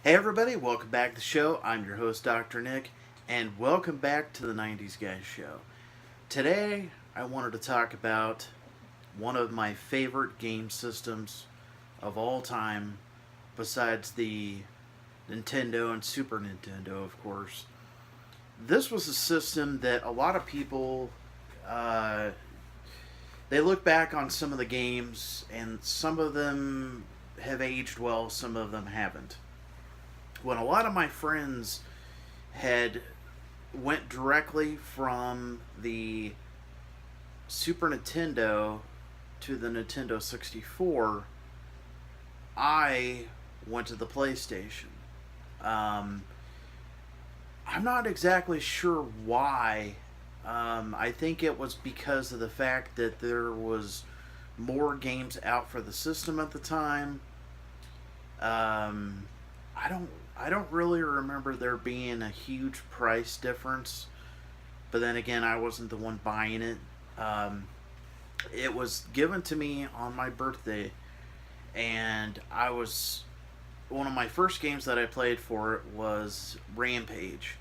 Hey everybody, welcome back to the show. I'm your host, Dr. Nick, and welcome back to the 90s Guys Show. Today, I wanted to talk about one of my favorite game systems of all time, besides the Nintendo and Super Nintendo, of course. This was a system that a lot of people, uh, they look back on some of the games, and some of them have aged well, some of them haven't. When a lot of my friends had went directly from the Super Nintendo to the Nintendo 64, I went to the PlayStation. Um, I'm not exactly sure why. I think it was because of the fact that there was more games out for the system at the time. Um, I don't I don't really remember there being a huge price difference, but then again, I wasn't the one buying it. Um, it was given to me on my birthday, and I was one of my first games that I played for it was Rampage.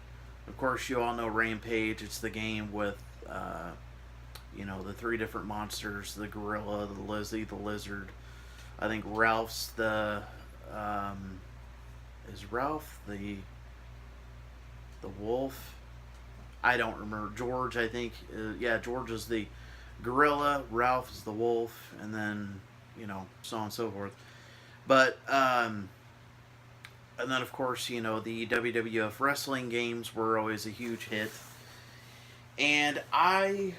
Of course, you all know Rampage. It's the game with the three different monsters: the gorilla, the Lizzie, the lizard. I think Ralph's the is Ralph the wolf? I don't remember. George, I think. Yeah, George is the gorilla. Ralph is the wolf, and then so on and so forth. But and then of course the WWF wrestling games were always a huge hit, and I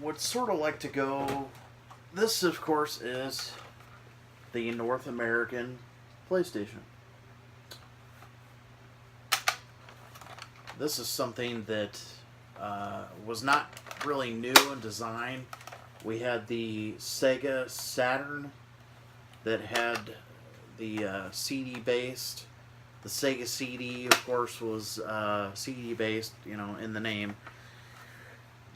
would sort of like to go. This, of course, is the North American PlayStation. This is something that was not really new in design. We had the Sega Saturn that had the CD based. The Sega CD, of course, was CD based, in the name.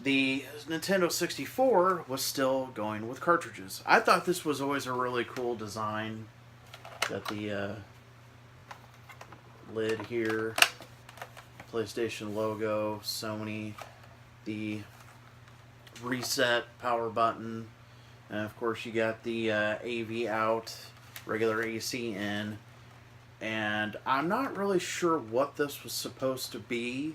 The Nintendo 64 was still going with cartridges. I thought this was always a really cool design. Got the lid here, PlayStation logo, Sony, the reset power button, and of course you got the AV out, regular AC in, and I'm not really sure what this was supposed to be.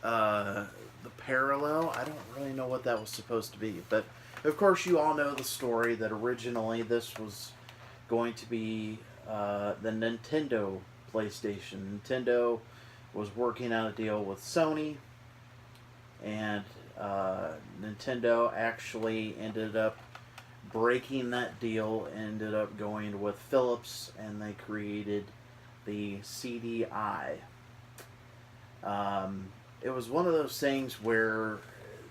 The parallel, I don't really know what that was supposed to be, but of course you all know the story that originally this was going to be the Nintendo PlayStation. Nintendo was working out a deal with Sony, and Nintendo actually ended up breaking that deal, ended up going with Philips, and they created the CDI. It was one of those things where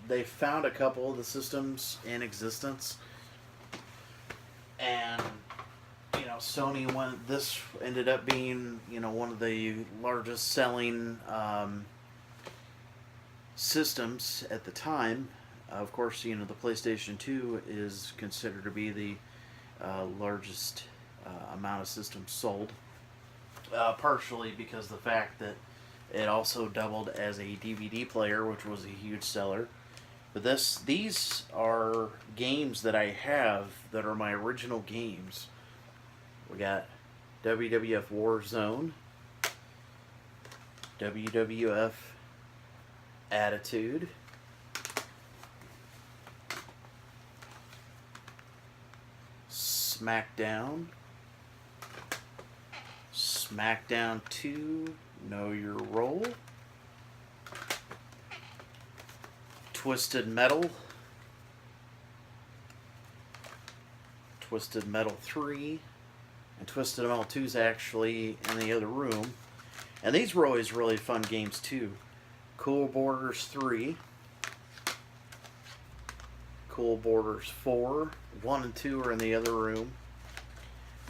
they found a couple of the systems in existence, and Sony went. This ended up being one of the largest selling systems at the time. Of course, the PlayStation 2 is considered to be the largest amount of systems sold, partially because of the fact that it also doubled as a DVD player, which was a huge seller. But these are games that I have that are my original games. We got WWF Warzone, WWF Attitude, SmackDown, SmackDown 2, Know Your Role, Twisted Metal, Twisted Metal 3, and Twisted Metal 2 is actually in the other room. And these were always really fun games too. Cool Borders 3, Cool Borders 4, 1 and 2 are in the other room.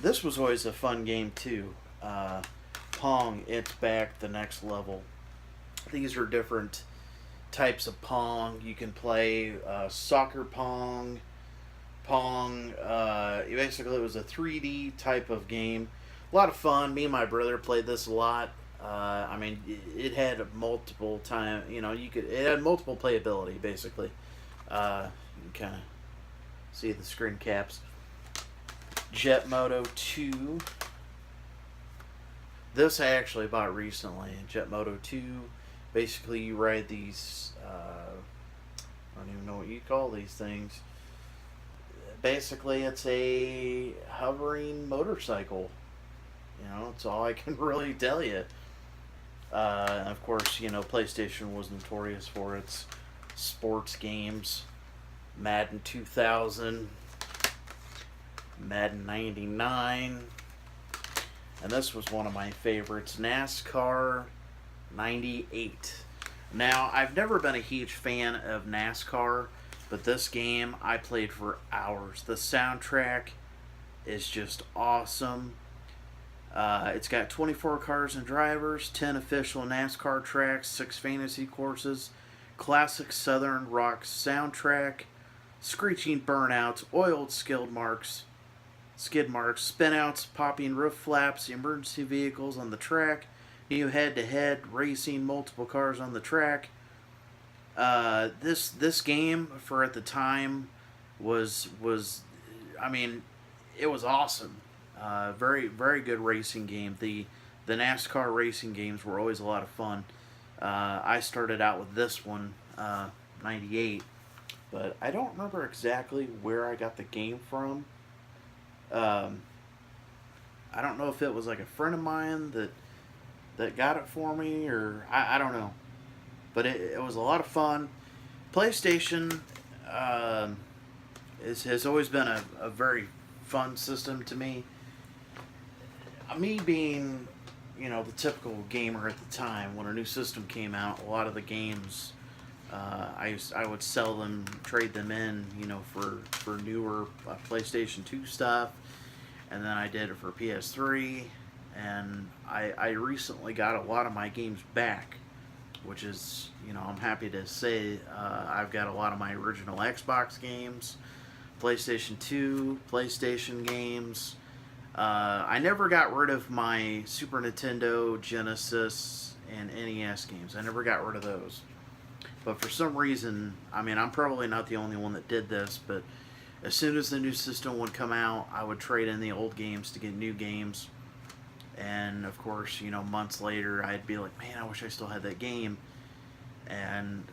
This was always a fun game too. Pong, it's back the next level. These are different types of Pong. You can play soccer Pong, basically it was a 3D type of game. A lot of fun. Me and my brother played this a lot. I mean, it had multiple time. You know, it had multiple playability basically. You can kind of see the screen caps. Jet Moto 2. This I actually bought recently. Jet Moto 2. Basically, you ride these. I don't even know what you call these things. Basically, it's a hovering motorcycle. You know, it's all I can really tell you. And of course, you know, PlayStation was notorious for its sports games. Madden 2000, Madden 99, and this was one of my favorites, NASCAR 98. Now, I've never been a huge fan of NASCAR, but this game I played for hours. The soundtrack is just awesome. It's got 24 cars and drivers, 10 official NASCAR tracks, 6 fantasy courses, classic Southern rock soundtrack, screeching burnouts, oiled skid marks, spinouts, popping roof flaps, emergency vehicles on the track, new head-to-head racing, multiple cars on the track. This game for at the time was I mean, it was awesome. Very very good racing game. The NASCAR racing games were always a lot of fun. I started out with this one, 98, but I don't remember exactly where I got the game from. I don't know if it was like a friend of mine that got it for me, or I don't know. But it was a lot of fun. PlayStation has always been a very fun system to me. Me being, you know, the typical gamer at the time, when a new system came out, a lot of the games I would sell them, trade them in, you know, for newer PlayStation 2 stuff, and then I did it for PS3, and I recently got a lot of my games back, which is, you know, I'm happy to say I've got a lot of my original Xbox games, PlayStation 2, PlayStation games. I never got rid of my Super Nintendo, Genesis, and NES games. I never got rid of those. But for some reason, I mean, I'm probably not the only one that did this, but as soon as the new system would come out, I would trade in the old games to get new games. And of course, you know, months later, I'd be like, man, I wish I still had that game. And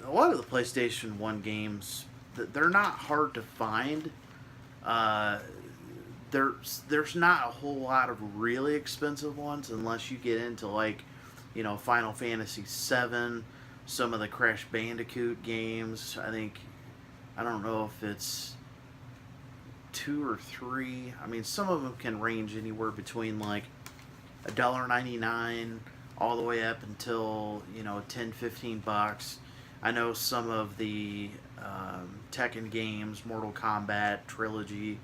a lot of the PlayStation 1 games, they're not hard to find. There's not a whole lot of really expensive ones unless you get into, like, you know, Final Fantasy VII, some of the Crash Bandicoot games. I don't know if it's 2 or 3. I mean, some of them can range anywhere between like $1.99 all the way up until, you know, $10-15. I know some of the Tekken games, Mortal Kombat Trilogy,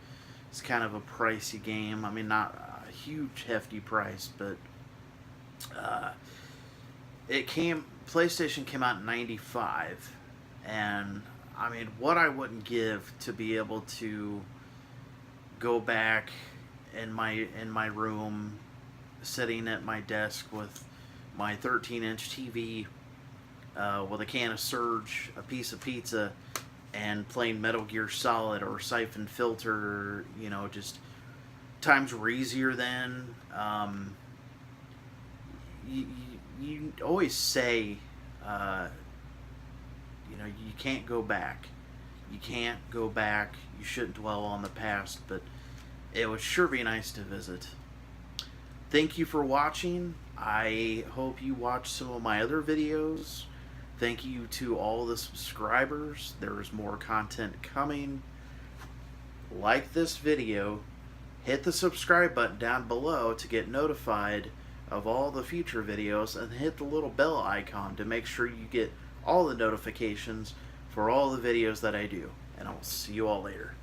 it's kind of a pricey game. I mean, not a huge hefty price, but PlayStation came out in 95, and I mean, what I wouldn't give to be able to go back in my room, sitting at my desk with my 13-inch TV, with a can of Surge, a piece of pizza, and playing Metal Gear Solid or Siphon Filter. You know, just times were easier then. You always say, you know, you can't go back. You can't go back. You shouldn't dwell on the past, but it would sure be nice to visit. Thank you for watching. I hope you watch some of my other videos. Thank you to all the subscribers. There is more content coming. Like this video. Hit the subscribe button down below to get notified of all the future videos, and hit the little bell icon to make sure you get all the notifications for all the videos that I do. And I'll see you all later.